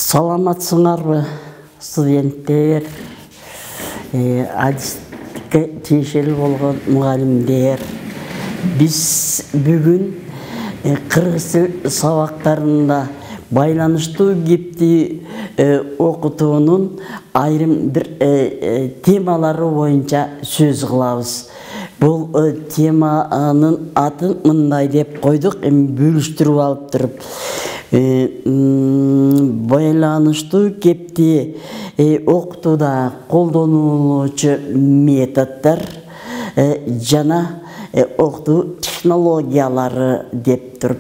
Саламатсыңарбы студенттер, адистикке тиешелүү болгон мугалимдер. Биз бүгүн кыргыз тил сабактарында байланыштуу кепти окутуунун айрым бир темалары боюнча сөз кылабыз. Бул теманын атын мындай деп койдук, бөлүштүрүп алып туруп. Байланыштуу кепти окутууда колдонулуучу методдор жана окутуу технологиялары деп туруп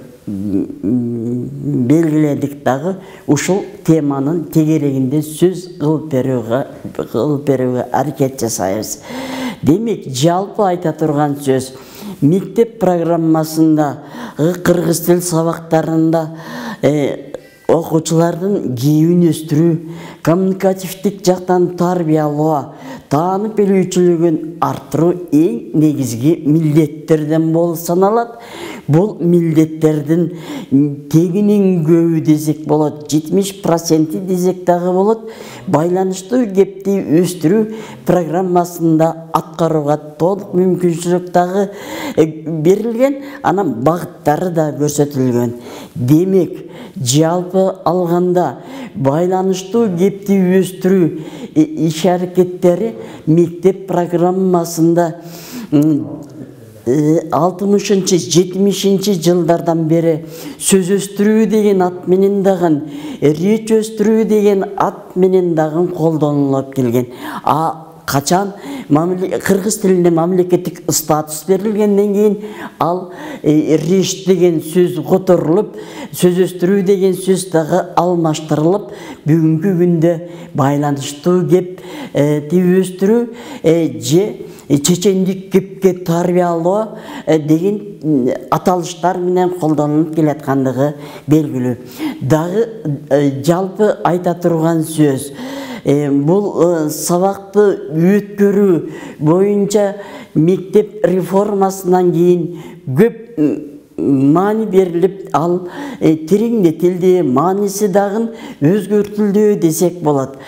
белгиледик дагы. Ушул теманын тегерегинде сөз кылып берүүгө аракет жасайбыз. Демек, жалпы айта турган сөз, мектеп программасында кыргыз тил сабактарында окуучулардын кийүүн өстүрүү, коммуникативдик жактан тарбиялоо, таанып билүүчүлүгүн арттыруу эң негизги милдеттерден болуп саналат. Бул милдеттердин тегинен көбү десек болот, 70% десек дагы болот. Байланыштуу кепти өстүрүү программасында аткарууга толук мүмкүнчүлүк дагы берилген, анан багыттары да көрсөтүлгөн. Демек, жалпы алганда байланыштуу кепти өстүрүү иш-аракеттери мектеп программасында 60-70 жылдардан бери сөз өстүрүү деген ат менен дагы, речь өстүрүү деген ат менен дагы колдонулуп келген. Качан кыргыз тилине мамлекеттик статус берилгенден кийин ал речь деген сөз которулуп, сөз өстүрүү деген сөз дагы алмаштырылып, бүгүнкү күндө байланыштуу кепти өстүрүү же чечендик кепке тарбиялоо деген аталыштар менен колдонулуп келаткандыгы белгилүү. Дагы жалпы айта турган сөз, бул сабакты өткөрүү боюнча мектеп реформасынан кийин көп маани берилип, ал тереңдетилди, мааниси дагы өзгөртүлдү десек болот.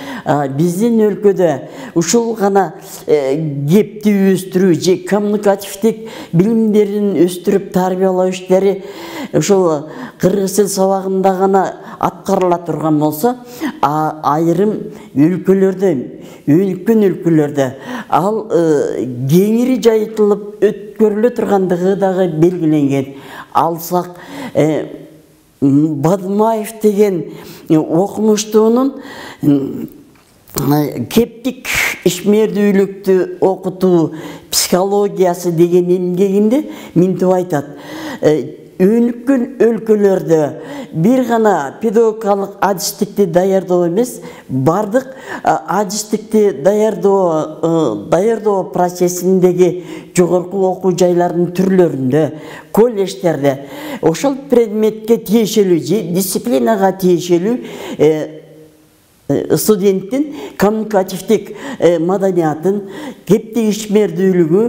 Биздин өлкөдө ушул гана кепти өстүрүү же коммуникативдик билимдерин өстүрүп тарбиялоо иштери ушул кыргыз тил сабагында гана аткарыла турган болсо, айрым өлкөлөрдө, үлкөн өлкөлөрдө ал кеңири жайытылып өткөрүлө тургандыгы дагы белгиленген. Алсак, Бадмаев деген окумуштуунун кептик ишмердүүлүктү окутуу психологиясы деген эмгегинде минтип айтат. Үлкөн өлкөлөрдө бир гана педагогикалык адистикти даярдоо эмес, бардык адистикти даярдоо процессиндеги жогорку окуу жайлардын түрлөрүндө, колледждерде ошол предметке тиешелүү же дисциплинага тиешелүү студенттин коммуникативдик маданиятын, кептик ишмердүүлүгү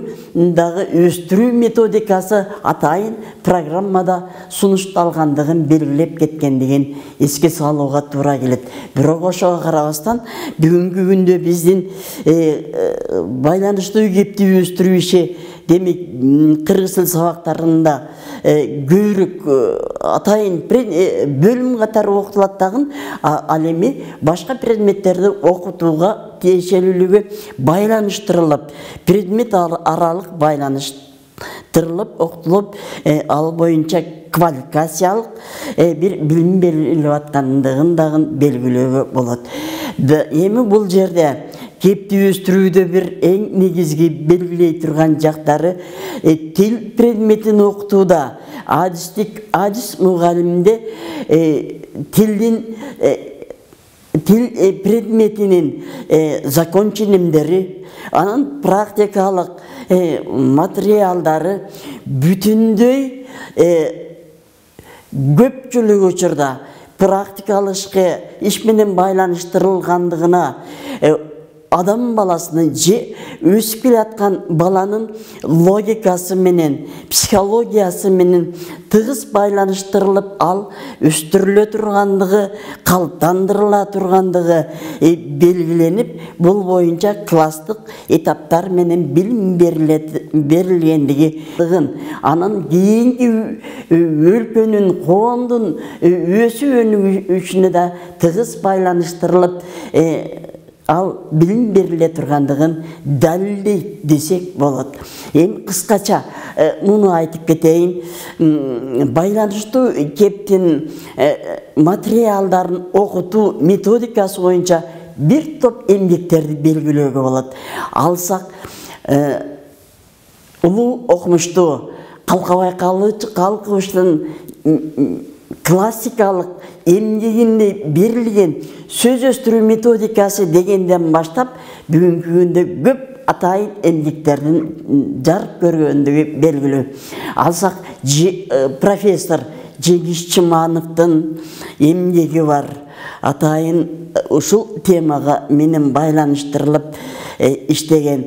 дагы өстүрүү методикасы атайын программада сунушталгандыгын белгилеп кеткендигин эске салууга туура келет. Бирок ошого карабастан бүгүнкү күндө биздин байланыштуу кепти өстүрүү иши демек кыргыз тил сабактарында көбүрөөк атайын бөлүм катары окутулат дагы, ал эми башка предметтерди окутууга тиешелүүлүгү байланыштырылып, предмет аралык байланыштырылып окутулуп, ал боюнча квалификациялык бир билим берилип аткандыгын дагы белгилөөгө болот. Эми бул жерде кепти өстүрүүдө бир эң негизги белгилей турган жактары тил предметин окутууда адис мугалимде тил предметинин закон ченемдери, анын практикалык материалдары бүтүндөй көпчүлүк учурда практикалык иш менен байланыштырылгандыгына адам баласының өсіп келе жатқан баланың логикасы менен, психологиясы менен тығыз байланыштырылып, ал өстіріле тұрғандығы, қалыптандырыла тұрғандығы белгіленіп, бұл бойынша кластық этаптар менен білім берілгендігі, анан кейінгі өлкөнүн, коомдун өсүүнү үчүнө да тығыз байланыштырылып, ал билим бериле тургандыгын далилдейт десек болот. Эми кыскача муну айтып кетейин. Байланыштуу кептин материалдарын окутуу методикасы боюнча бир топ эмгектерди белгилөөгө болот. Алсак улуу окумуштуу Калкабай Калкыбыштын классикалык эмгегинде берилген сөз өстүрүү методикасы дегенден баштап бүгүнкү күндө көп атайын эмгектердин жарык көргөндүгү белгилүү. Алсак профессор Жеңиш Чымановдун эмгеги бар. Атайын ушул темага менен байланыштырылып иштеген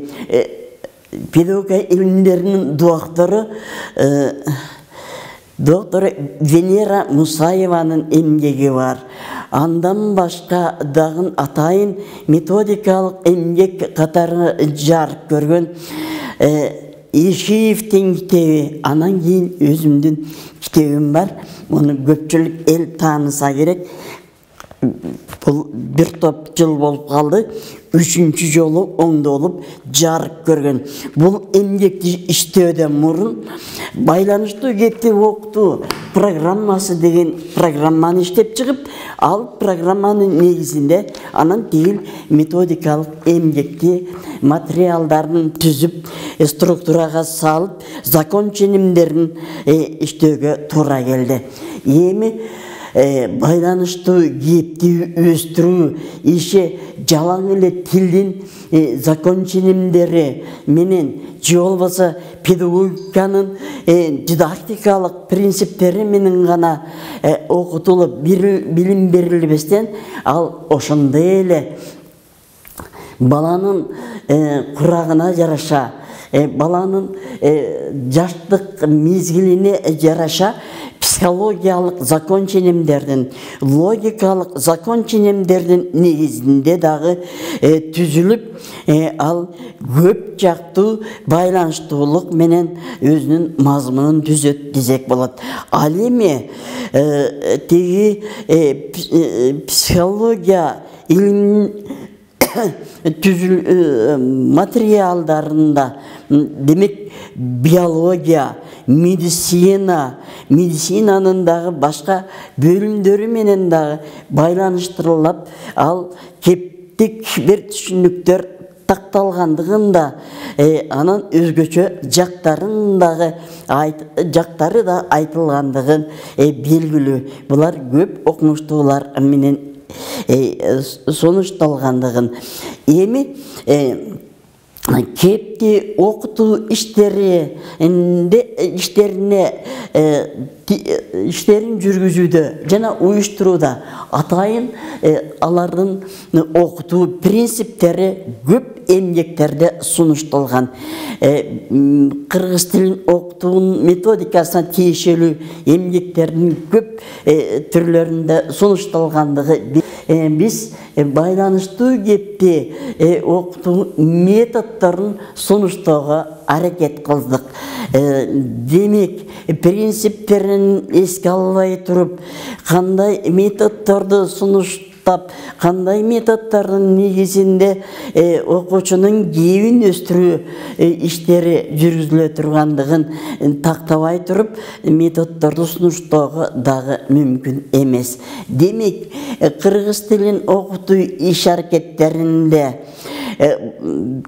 педагогика илимдеринин доктор Венера Мусаеванын эмгеги бар. Андан башка дагы атайын методикалык эмгек катары жарык көргөн Ишиевдин китеби, анан кийин өзүмдүн китебим бар. Муну көпчүлүк эл тааныса керек. Бул бир топ жыл болуп калды. 3-чү жолу оңдолуп жарык көргөн. Бул эмгекти иштөөдөн мурун байланыштуу кепти окутуу программасы деген программаны иштеп чыгып, ал программанын негизинде анан тигил методикалык эмгекти материалдарын түзүп, структурага салып, закон ченемдерин иштөөгө туура келди. Эми байланыштуу кепти өстүрүү иши жалаң эле тилдин закон ченемдери менен же болбосо педагогиканын дидактикалык принциптери менен гана окутулуп билим берилбестен, ал ошондой эле баланын курагына жараша, баланын жаштык мезгилине жараша психологиялык закон ченемдердин, логикалык закон ченемдердин негизинде дагы түзүлүп, ал көп жактуу байланыштуулук менен өзүнүн мазмунун түзөт десек болот. Ал эми тиги психология илиминин материалдарында, демек биология, медицинанын дагы башка бөлүмдөрү менен дагы байланыштырылып, ал кептик бир түшүнүктөр такталгандыгын да, анан өзгөчө жактары да айтылгандыгын белгилүү. Булар көп окумуштуулар менен сонушталгандыгын. Эми кепти окутуу иштерин жүргүзүүдө жана уюштурууда атайын алардын окутуу принциптери көп эмгектерде сунушталган. Кыргыз тилин окутуунун методикасына тиешелүү эмгектердин көп түрлөрүндө сунушталгандыгы. Биз байланыштуу кепти окутуу методдорун сунуштоого аракет кылдык. Демек, принциптерин эске албай туруп, кандай методдорду сунуштап, кандай методдордун негизинде окуучунун кебин өстүрүү иштери жүргүзүлө тургандыгын тактабай туруп, методдорду сунуштоого дагы мүмкүн эмес. Демек, кыргыз тилин окутуу иш аракеттеринде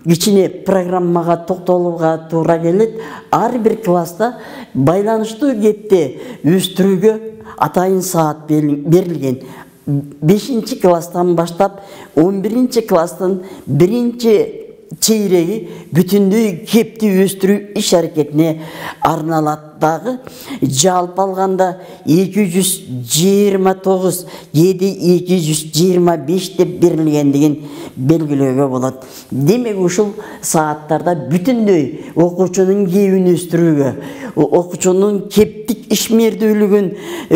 кичине программага токтолууга туура келет. Ар бир класста байланыштуу кепти өстүрүүгө атайын саат берилген. 5-чи класстан баштап 11-чи класстын 1-чи чейреги бүтүндөй кепти өстүрүү иш аракетине арналат дагы жалпы алганда 229 7-225 деп берилгендигин белгилөөгө болот. Демек ушул сааттарда бүтүндөй окуучунун кебин өстүрүүгө, окуучунун кептик ишмердүүлүгүн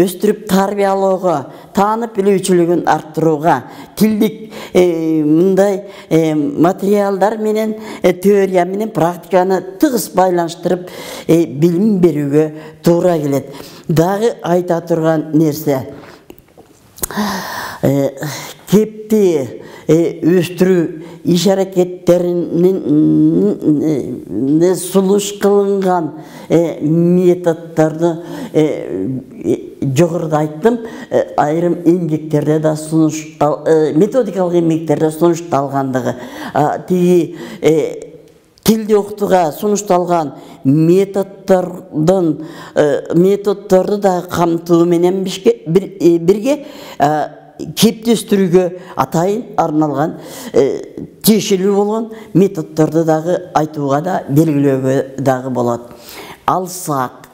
өстүрүп тарбиялоого, таанып билүүчүлүгүн арттырууга, тилдик мындай материалдар менен теория менен практиканы тыгыз байланыштырып билим берүүгө туура келет. Дагы айта турган нерсе, кепти өстүрүү иш аракеттеринин сунуш кылынган методдорду жогоруда айттым, айрым эмгектерде да методикалык эмгектерде сунушталгандыгы, тиги тилди окутууга сунушталган методдорду да камтуу менен бирге кепти өстүрүүгө атайын арналган тиешелүү болгон методдорду дагы айтууга да белгилөөгө дагы болот. Алсак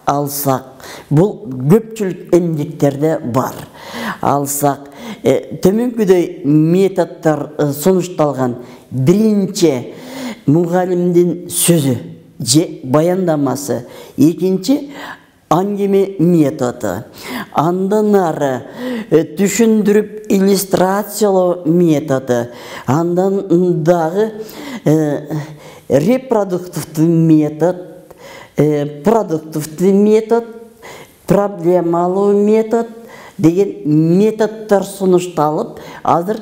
бул көпчүлүк эмгектерде бар. Алсак төмөнкүдөй методдор сунушталган. Биринчи мугалимдин сөзү же баяндамасы, экинчи аңгеме методу, андан ары түшүндүрүп иллюстрациялоо методу, андан дагы репродуктивдүү метод, продуктивдүү метод, проблемалуу метод деген методдор сунушталып, азыр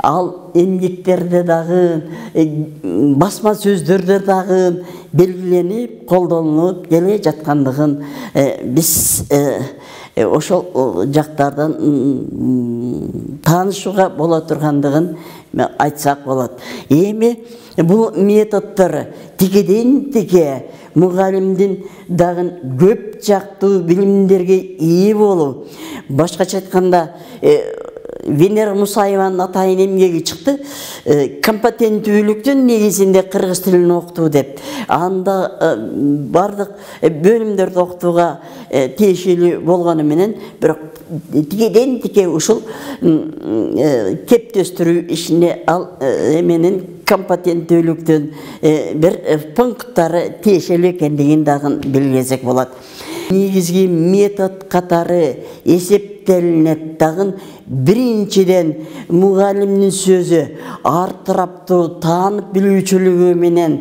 ал эмгектерде дагы, басма сөздөрдө дагы белгиленип, колдонулуп келе жаткандыгын биз ошол жактардан таанышууга боло тургандыгын айтсак болот. Эми бул методдор тигеден-тиге мугалимдин дагы көп жактуу билимдерге ээ болуу. Башкача айтканда, Венера Мусаеванын атайын эмгеги чыкты, компетенттүүлүктүн негизинде кыргыз тилин окутуу деп. Анда бардык бөлүмдөрдү окутууга тиешелүү болгону менен, бирок тигеден-тиге ушул кепти өстүрүү ишине ал эменин компетенттүүлүктүн бир пункттары тиешелүү экендигин дагы билгизек болот. Негизги метод катары эсептелинет дагы биринчиден мугалимдин сөзү ар тараптуу таанып билүүчүлүгү менен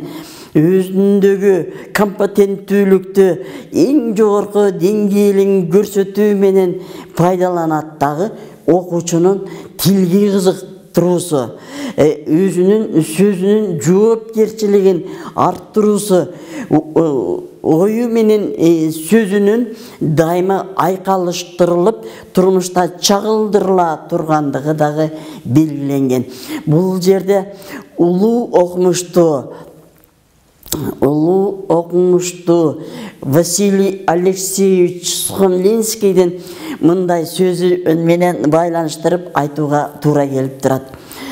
өзүндөгү компетенттүүлүктү эң жогорку деңгээлин көрсөтүү менен пайдаланат дагы окуучунун тилге кызыктыруусу, өзүнүн сөзүнүн жоопкерчилигин арттыруусу, ою менен сөзүнүн дайыма айкалыштырылып, турмушта чагылдырыла тургандыгы дагы белгиленген. Бул жерде улуу окумуштуу Василий Алексеевич Сухомлинскийдин мындай сөзү менен байланыштырып айтууга туура келип турат.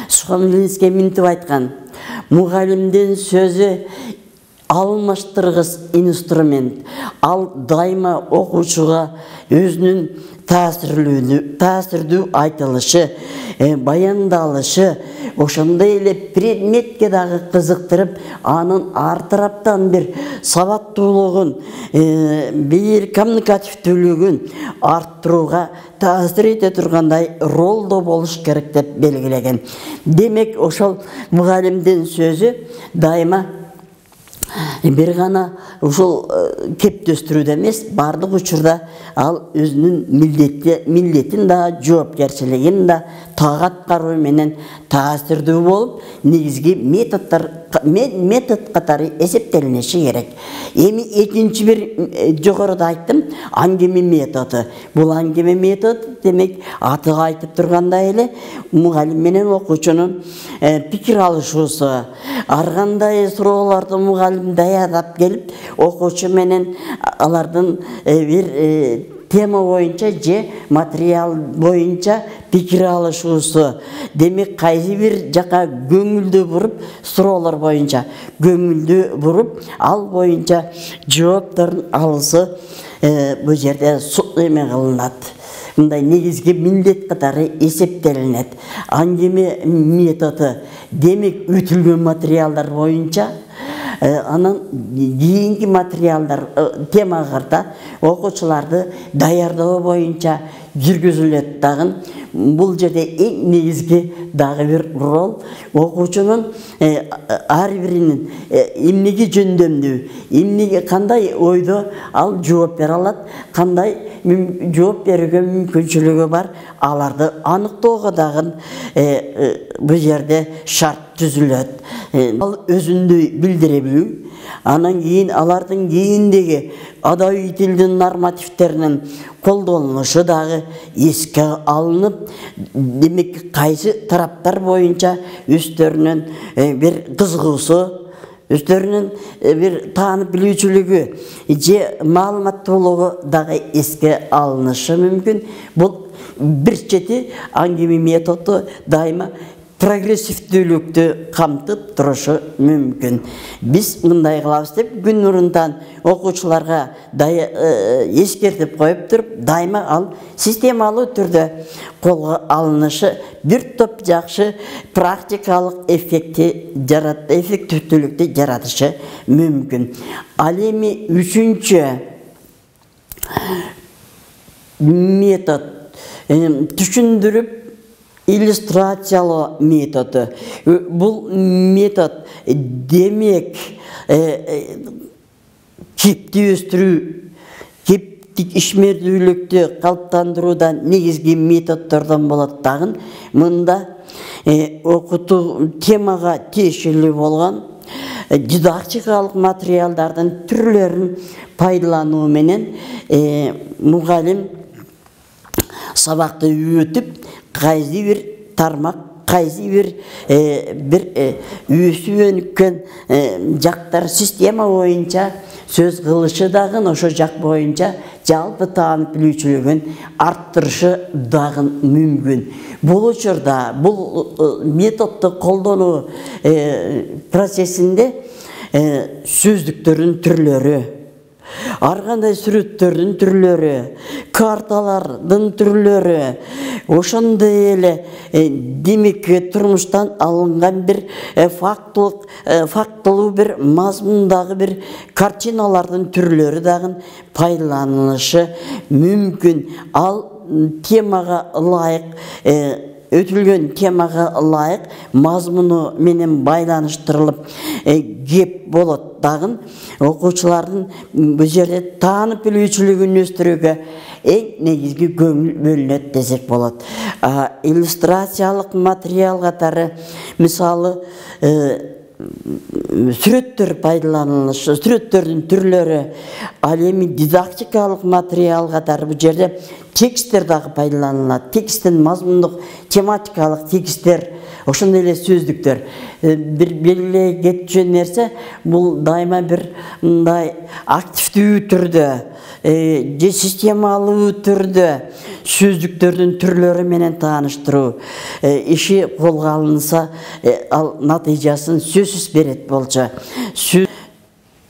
Сухомлинский мынтип айткан: мугалимдин сөзү алмаштыргыс инструмент. Ал дайыма окуучуга өзүнүн таасирдүү айтылышы, баяндалышы, ошондой эле предметке дагы кызыктырып, анын ар тараптан бир сабаттуулугун, бир коммуникативдүүлүгүн арттырууга таасир эте тургандай ролдо болуш керек деп белгилеген. Демек, ошол мугалимдин сөзү дайыма бир гана ушул кепти өстүрүүдө эмес, бардык учурда ал өзүнүн милдетин да, жоопкерчилигин да так аткаруу менен таасирдүү болуп, негизги метод катары эсептелиниши керек. Эми экинчи бир жогоруда айттым, аңгеме методу. Бул аңгеме методу демек атыга айтып тургандай эле мугалим менен окуучунун пикир алышуусу, ар кандай суроолорду мугалим даярдап келип, окуучу менен алардын бир тема боюнча же материал боюнча пикир алышуусу. Демек, кайсы бир жака көңүлдү буруп, суроолор боюнча көңүлдү буруп, ал боюнча жоопторун алуусу бұл жерде эме кылынат. Мындай негизги милдет катары эсептелинет. Аңгеме методу демек өтүлгөн материалдар боюнча анан кийинки материалдар темага карата окуучуларды даярдоо боюнча жүргүзүлөт дагы. Бул жерде эң негизги дагы бир рол окуучунун ар биринин эмнеге жөндөмдүү, эмнеге кандай ойдо ал жооп бере алат, кандай жооп берүүгө мүмкүнчүлүгү бар, аларды аныктоого дагы бул жерде шарт түзүлөт. Ал өзүндү билдире билүү, анан кийин алардын кийиндеги адабий тилдин нормативтеринин колдонулушу дагы эске алынып, демек кайсы тараптар боюнча өздөрүнүн бир кызыгуусу, өздөрүнүн бир таанып билүүчүлүгү же маалыматтуулугу дагы эске алынышы мүмкүн. Бул бир чети аңгеме методу дайыма прогрессивдүүлүктү камтып турушу мүмкүн. Биз мындай кылабыз деп күн нурундан окуучуларга эскертип коюп туруп, дайыма ал системалуу түрдө колго алынышы бир топ жакшы практикалык эффективдүүлүктү жаратышы мүмкүн. Ал эми үчүнчү метод түшүндүрүп иллюстрациялоо методу. Бул метод демек кепти өстүрүү, кептик ишмердүүлүктү калыптандырууда негизги методдордон болот дагы. Мында окутуу темага тиешелүү болгон дидактикалык материалдардын түрлөрүн пайдалануу менен мугалим сабакты өтүп, кайсы бир тармак, кайсы бир өсүп өнүккөн жактар система боюнча сөз кылышы дагы ошо жак боюнча жалпы таанып билүүчүлүгүн арттырышы дагы мүмкүн. Бул учурда бул методду колдонуу процессинде сөздүктөрдүн түрлөрү, ар кандай сүрөттөрдүн түрлөрү, карталардын түрлөрү, ошондой эле демек турмуштан алынган бир фактылуу бир мазмундагы бир картиналардын түрлөрү дагы пайдаланылышы мүмкүн. Ал темага ылайык, өтүлгөн темага ылайык мазмуну менен байланыштырылып кеп болот дагы. Окуучулардын бул жерде таанып билүүчүлүгүн өстүрүүгө эң негизги көңүл бөлүнөт десек болот. Иллюстрациялык материал катары мисалы сүрөттөр пайдаланылышы, сүрөттөрдүн түрлөрү, ал эми дидактикалык материал катары бул жерде тексттер дагы пайдаланылат. Тексттин мазмундук тематикалык тексттер, ошондой эле сөздүктөр. Бир белгилей кетчү нерсе бул дайыма бир мындай активдүү түрдө же системалуу түрдө сөздүктөрдүн түрлөрү менен тааныштыруу иши колго алынса, ал натыйжасын сөзсүз берет болчу.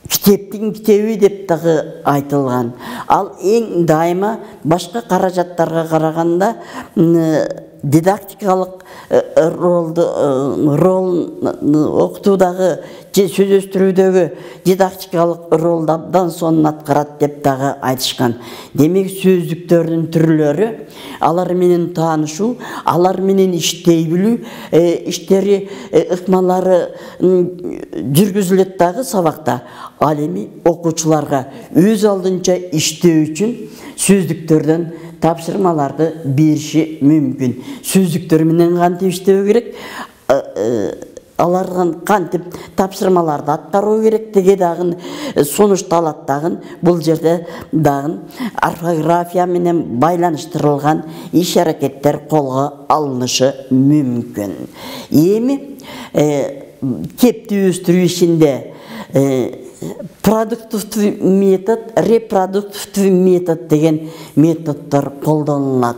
Китептин китеби деп дагы айтылган. Ал эң дайыма башка каражаттарга караганда дидактикалык ролун окутуудагы же сөз өстүрүүдөгү дидактикалык ролду абдан сонун аткарат деп дагы айтышкан. Демек сөздүктөрдүн түрлөрү, алар менен таанышуу, алар менен иштей билүү, иштери, ыкмалары жүргүзүлөт дагы сабакта. Ал эми окуучуларга өз алдынча иштөө үчүн сөздүктөрдөн тапшырмаларды бериши мүмкүн. Сөздүктөр менен кантип иштөө керек, алардан кантип тапшырмаларды аткаруу керек деге дагы сунушталат дагы. Бул жерде дагы орфография менен байланыштырылган иш аракеттер колго алынышы мүмкүн. Эми кепти өстүрүү ишинде продуктивдүү метод, репродуктивдүү метод деген методдор колдонулат.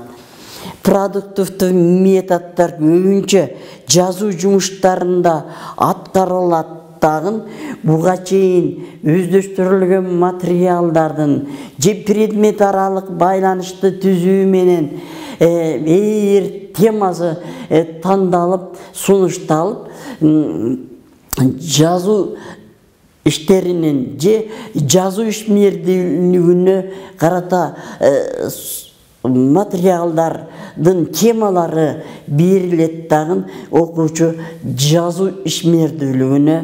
Продуктивдүү методдор көбүнчө жазуу жумуштарында аткарылат тагын буга чейин өздөштүрүлгөн материалдардын же предмет аралык байланышты түзүү менен бир темасы тандалып, сунушталып, жазуу иштеринин же жазуу ишмердүүлүгүнө карата материалдардын темалары берилет дагы окуучу жазуу ишмердүүлүгүнө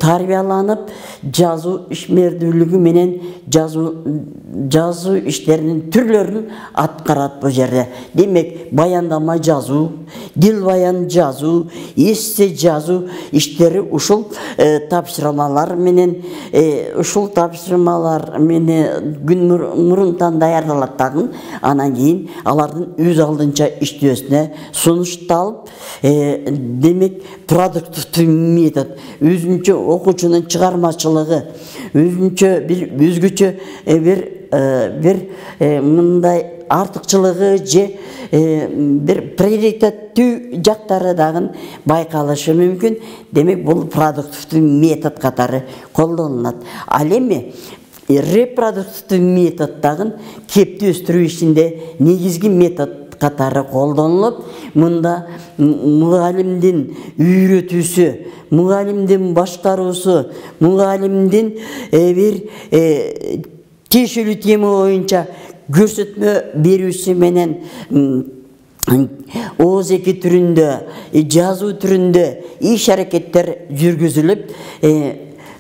тарбияланып, жазуу ишмердүүлүгү менен жазуу иштеринин түрлөрүн аткарат бул жерде. Демек, баяндама жазуу, дил баян жазуу, эссе жазуу иштери ушул тапшырмалар менен күн мурунтан даярдалат дагы. Анан кийин алардын өз алдынча иштөөсүнө сунушталып, демек продуктивдүү метод, өзүнчө окуучунун чыгармачылыгы, өзгөчө бир мындай артыкчылыгы же бир приоритеттүү жактары дагы байкалышы мүмкүн. Демек, бул продуктивдүү метод катары колдонулат. Ал эми репродуктивдүү метод дагы кепти өстүрүү ишинде негизги метод катары колдонулуп, мында мугалимдин үйрөтүүсү, мугалимдин башкаруусу, мугалимдин бир тиешелүү тема боюнча көрсөтмө берүүсү менен ооз-2 түрүндө, жазуу түрүндө иш аракеттер жүргүзүлүп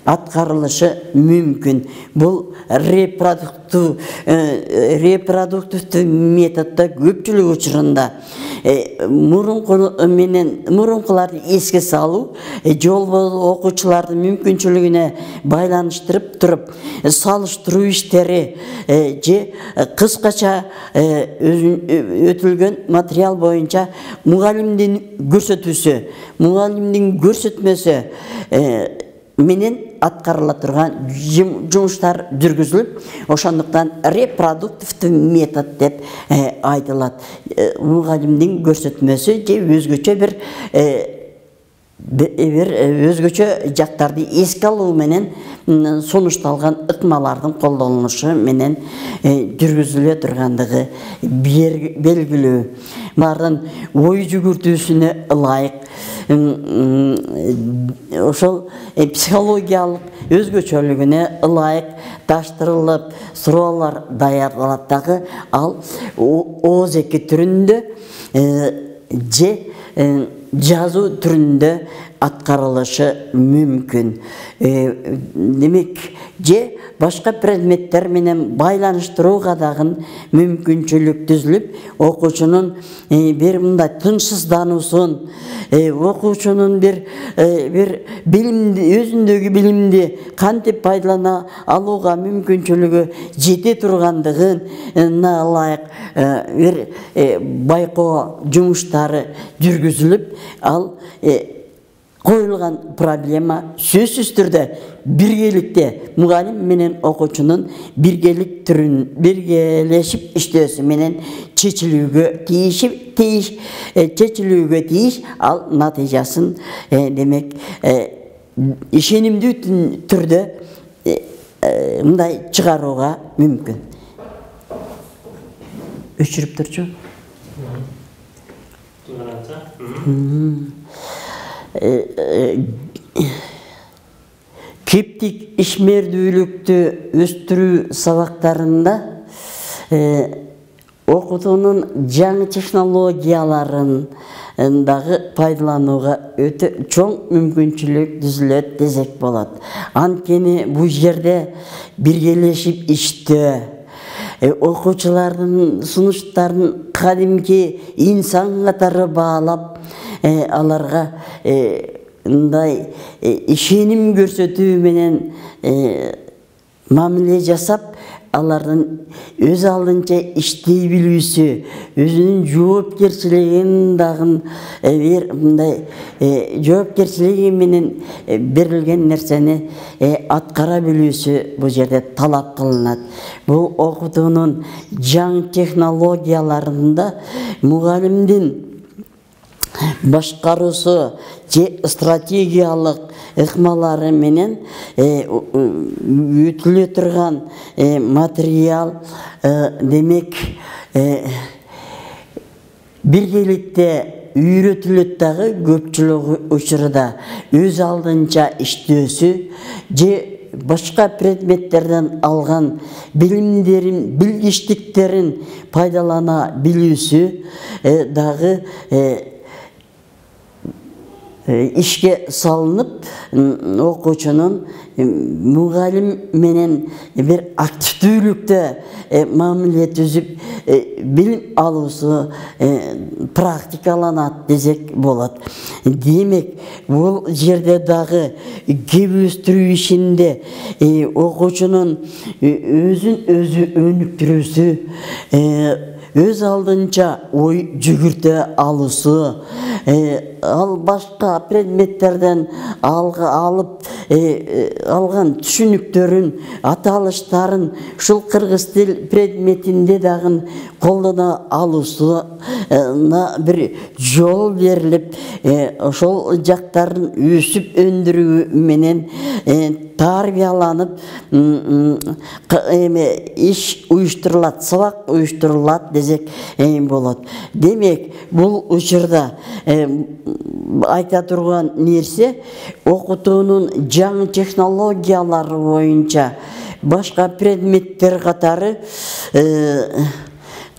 аткарылышы мүмкүн. Бул репродуктивдүү методдо көпчүлүк учурунда мурункуларды эске салуу, жолбол окуучулардын мүмкүнчүлүгүнө байланыштырып туруп, салыштыруу иштери же кыскача өтүлгөн материал боюнча мугалимдин көрсөтмөсү менен аткарыла турган жумуштар жүргүзүлүп, ошондуктан репродуктивдүү метод деп айтылат. Мугалимдин көрсөтмөсү же өзгөчө жактарды эске алуу менен сунушталган ыкмалардын колдонулушу менен жүргүзүлө тургандыгы белгилүү. Бардын ой жүгүртүүсүнө ылайык ошол психологиялык өзгөчөлүгүнө ылайык таштырылып, суроолор даярдалат дагы. Ал ооз-2 түрүндө же жазуу түрүндө аткарылышы мүмкүн. Демек, же башка предметтер менен байланыштырууга дагы мүмкүнчүлүк түзүлүп, окуучунун бир мындай тынчсыздануусун, окуучунун бир билимди, өзүндөгү билимди кантип пайдалана алууга мүмкүнчүлүгү жете тургандыгын ылайык бир байкоо жумуштары жүргүзүлүп, ал коюлган проблема сөзсүз түрдө биргеликте мугалим менен окуучунун биргелешип иштөөсү менен чечилүүгө тийиш. Ал натыйжасын демек ишенимдүү түрдө мындай чыгарууга мүмкүн. Өчүрүп турчу. Кептик ишмердүүлүктү өстүрүү сабактарында окутуунун жаңы технологияларын дагы пайдаланууга өтө чоң мүмкүнчүлүк түзүлөт десек болот. Анткени бул жерде биргелешип иштөө, окуучулардын сунуштарын кадимки инсан катары баалап, аларга мындай ишеним көрсөтүү менен мамиле жасап, алардын өз алдынча иштей билүүсү, өзүнүн жоопкерчилигин дагы бир мындай жоопкерчилиги менен берилген нерсени аткара билүүсү бул жерде талап кылынат. Бул окутуунун жаңы технологияларында мугалимдин башкаруусу же стратегиялык ыкмалары менен өтүлө турган материал демек биргеликте үйрөтүлөт дагы көпчүлүк учурда өз алдынча иштөөсү же башка предметтерден алган билимдерин, билгичтиктерин пайдалана билүүсү дагы ишке салынып, окуучунун мугалим менен бир активдүүлүктө мамиле түзүп билим алуусу практикаланат десек болот. Демек, бул жерде дагы кеп өстүрүү ишинде окуучунун өзүн өзү өнүктүрүүсү, өз алдынча ой жүгүртө алуусу, ал башка предметтерден алып алган түшүнүктөрүн, аталыштарын ушул кыргыз тил предметинде дагы колдоно алуусуна бир жол берилип, ошол жактарын өсүп өндүрүү менен тарбияланып иш уюштурулат, сабак уюштурулат десек болот. Демек, бул учурда айта турган нерсе окутуунун жаңы технологиялары боюнча башка предметтер катары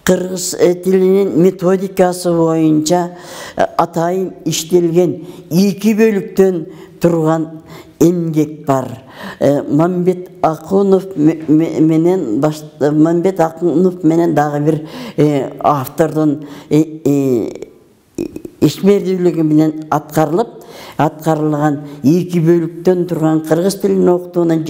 кыргыз тилинин методикасы боюнча атайын иштелген 2 бөлүктөн турган эмгек бар. Мамбет Акунов менен дагы бир автордун ишмердүүлүгү менен аткарылган 2 бөлүктөн турган кыргыз тилин окутуунун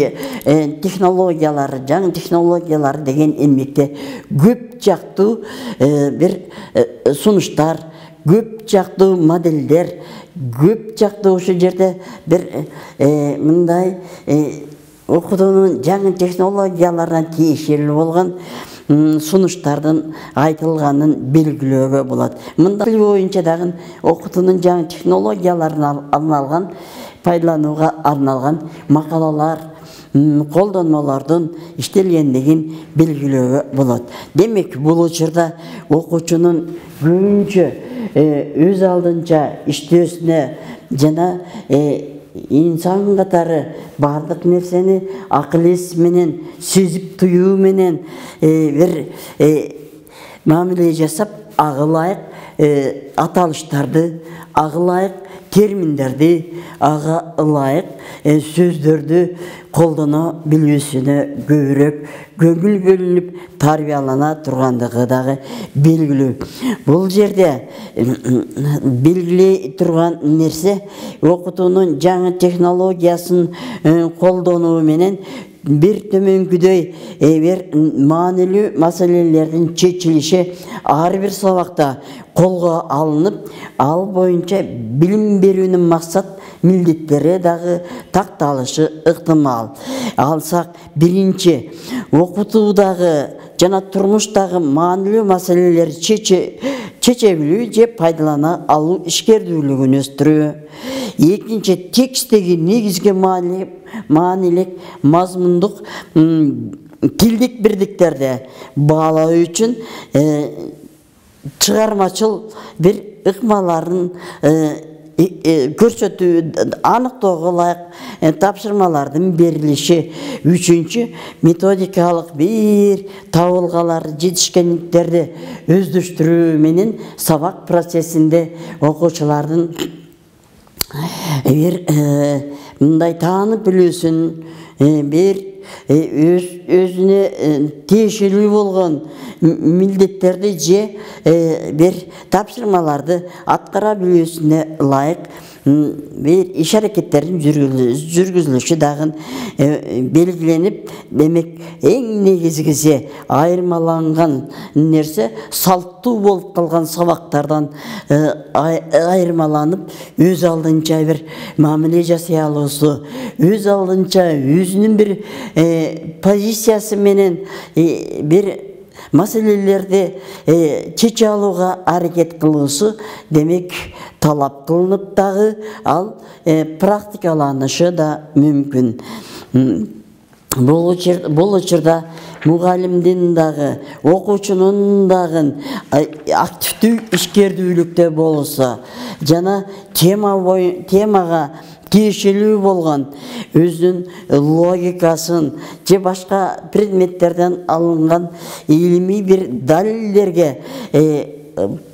технологиялары, жаңы технологиялары деген эмгекте көп жактуу бир сунуштар, көп жактуу модельдер, көп жактуу ошол жерде бир мындай окутуунун жаңы технологияларына тиешелүү болгон сунуштардын айтылганын белгилөөгө болот. Мында боюнча дагы окутуунун жаңы технологияларына арналган, пайдаланууга арналган макалалар, колдонмолордун иштелгендигин белгилөөгө болот. Демек, бул учурда окуучунун көбүнчө өз алдынча иштөөсүнө жана инсан катары бардык нерсени акыл эс менен, сезип туюу менен бир мамиле жасап, ага ылайык аталыштарды, ага ылайык терминдерди, ага ылайык сөздөрдү колдоно билүүсүнө көбүрөөк көңүл бөлүнүп тарбиялана тургандыгы дагы белгилүү. Бул жерде белгилей турган нерсе окутуунун жаңы технологиясын колдонуу менен бир төмөнкүдөй бир маанилүү маселелердин чечилиши ар бир сабакта колго алынып, ал боюнча билим берүүнүн максат милдеттери дагы такталышы ыктымал. Алсак, биринчи, окутуудагы жана турмуштагы маанилүү маселелерди чече билүү же пайдалана алуу ишкердүүлүгүн өстүрүү. Экинчи, текстеги негизги маанилик, мазмундук, тилдик бирдиктерди баалоо үчүн чыгармачыл бир ыкмаларын көрсөтүү, аныктоого ылайык тапшырмалардын берилиши. Үчүнчү, методикалык бир табылгалар, жетишкендиктерди өздөштүрүү менен сабак процессинде окуучулардын бир мындай таанып билүүсүн, бир өзүнө тиешелүү болгон милдеттерди же бир тапшырмаларды аткара билүүсүнө ылайык бир иш аракеттердин жүргүзүлүшү дагы белгиленип, демек эң негизгиси айырмаланган нерсе салттуу болуп калган сабактардан айырмаланып, өз алдынча бир мамиле жасай алуусу, өз алдынча өзүнүн бир позициясы менен бир маселелерди чече алууга аракет кылуусу демек талап кылынып дагы ал практикаланышы да мүмкүн. Бул учурда мугалимдин дагы, окуучунун дагы активдүү ишкердүүлүктө болсо жана темага тиешелүү болгон өзүнүн логикасын же башка предметтерден алынган илимий бир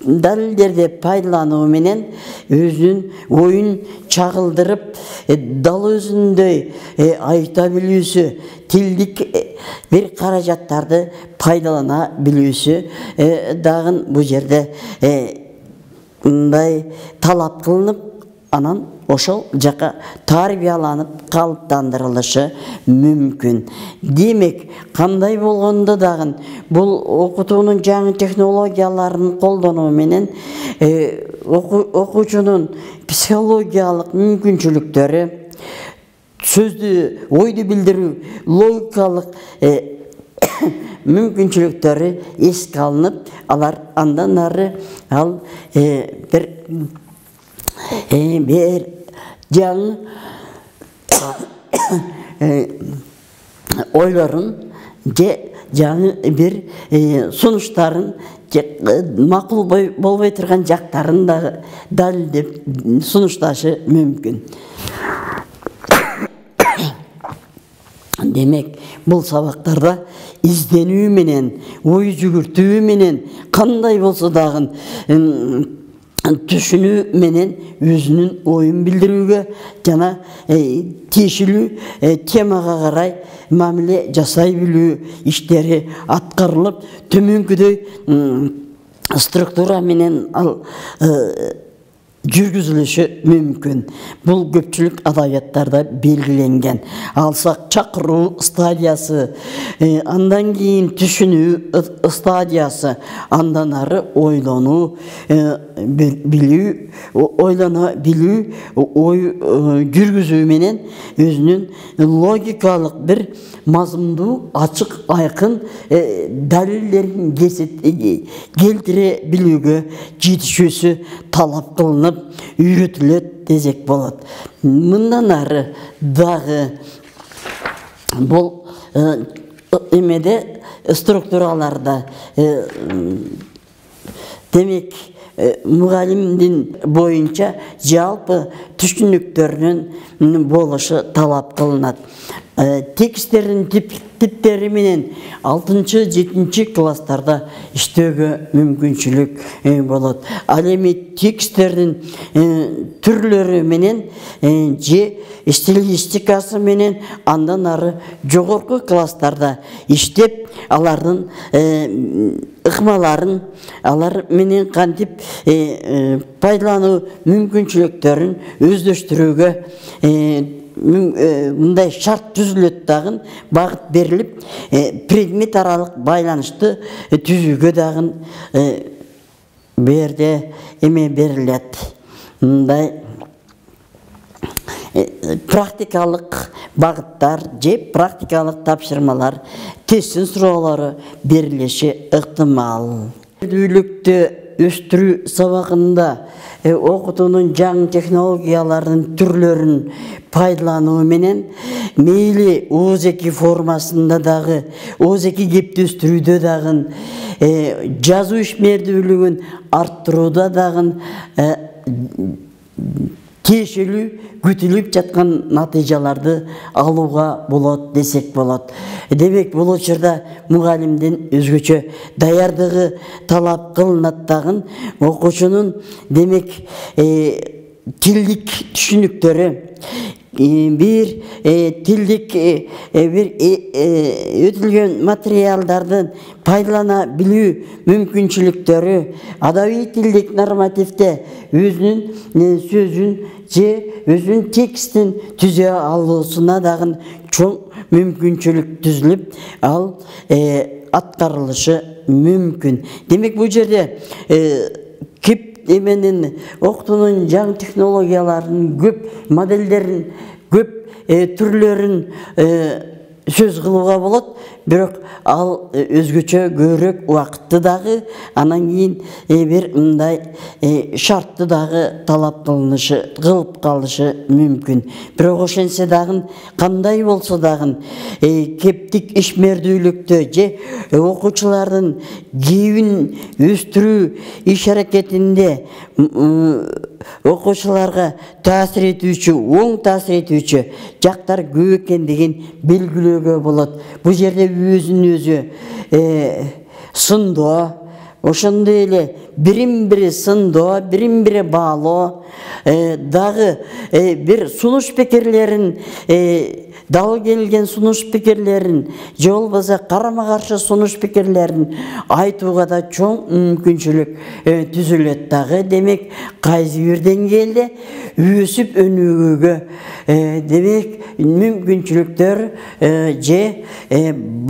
далилдерди пайдалануу менен өзүнүн оюн чагылдырып дал өзүндөй айта билүүсү, тилдик бир каражаттарды пайдалана билүүсү дагы бул жерде мындай талап кылынып, анан ошол жака тарбияланып калыптандырылышы мүмкүн. Демек, кандай болгондо дагы бул окутуунун жаңы технологияларын колдонуу менен окуучунун психологиялык мүмкүнчүлүктөрү, сөздү, ойду билдирүү, логикалык мүмкүнчүлүктөрү эске алынып, алар андан ары ал бир жаңы ойлорун же жаңы бир сунуштарын макул болбой турган жактарын дагы далилдеп сунушташы мүмкүн. Демек, бул сабактарда изденүү менен, ой жүгүртүү менен, кандай болсо дагы түшүнүү менен өзүнүн оюн билдирүүгө жана тиешелүү темага карай мамиле жасай билүү иштери аткарылып, төмөнкүдөй структура менен ал жүргүзүлүшү мүмкүн. Бул көпчүлүк адабияттарда белгиленген. Алсак чакыруу стадиясы, андан кийин түшүнүү стадиясы, андан ары ойлонуу, билүү, ойлоно билүү, ой жүргүзүү менен өзүнүн логикалык бир мазмундуу, ачык, айкын далилдерин келтире билүүгө жетишүүсү талап кылынып, үйрөтүлөт десек болот. Мындан ары дагы бул эмеде структураларда демек мугалимдин боюнча жалпы түшүнүктөрүнүн болушу талап кылынат. Тексттердин типтери менен 6-7 класстарда иштөөгө мүмкүнчүлүк болот. Ал эми тексттердин түрлөрү менен же стилистикасы менен андан ары жогорку класстарда иштеп, алардын ыкмаларын, алар менен кантип пайдалануу мүмкүнчүлүктөрүн өздөштүрүүгө мындай шарт түзүлөт дагы, багыт берилип, предмет аралык байланышты түзүүгө дагы берде эме берилет. Мындай практикалык багыттар же практикалык тапшырмалар, тестин суроолору берилиши ыктымал. Өстүрүүлүктү өстүрүү сабагында окутуунун жаңы технологияларынын түрлөрүн пайдалануу менен мейли ооз-эки формасында дагы, ооз-эки кептөстүрүүдө дагы, жазуу ишмердүүлүгүн арттырууда дагы тиешелүү күтүлүп жаткан натыйжаларды алууга болот десек болот. Демек, бул учурда мугалимдин өзгөчө даярдыгы талап кылынат дагы, окуучунун демек тилдик түшүнүктөрү, бир тилдик бир өтүлгөн материалдардын пайдалана билүү мүмкүнчүлүктөрү, адабий тилдик нормативде өзүнүн сөзүн же өзүнүн текстин түзө алуусуна дагы чоң мүмкүнчүлүк түзүлүп, ал аткарылышы мүмкүн. Демек, бул жерде эменин окутуунун жаңы технологияларынын көп модельдерин, көп түрлөрүн сөз кылууга болот, бирок ал өзгөчө көбүрөөк убакытты дагы, анан кийин бир мындай шартты дагы талап кылып калышы мүмкүн. Бирок ошентсе дагы кандай болсо дагы кептик ишмердүүлүктө же окуучулардын кийин өстүрүү иш аракетинде окуучуларга таасир этүүчү, оң таасир этүүчү жактар көп экендигин белгилөөгө болот. Бул жерде өзүн өзү сындоо, ошондой эле бирин-бири сындоо, бирин-бири баалоо, дагы бир сунуш пикирлерин, дал келген сунуш пикирлерин, же болбосо карама-каршы сунуш пикирлерин айтууга да чоң мүмкүнчүлүк түзүлөт дагы. Демек, кайсы бир деңгээлде өсүп өнүгүүгө демек мүмкүнчүлүктөр же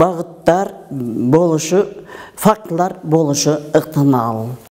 багыттар болушу, фактылар болушу ыктымал.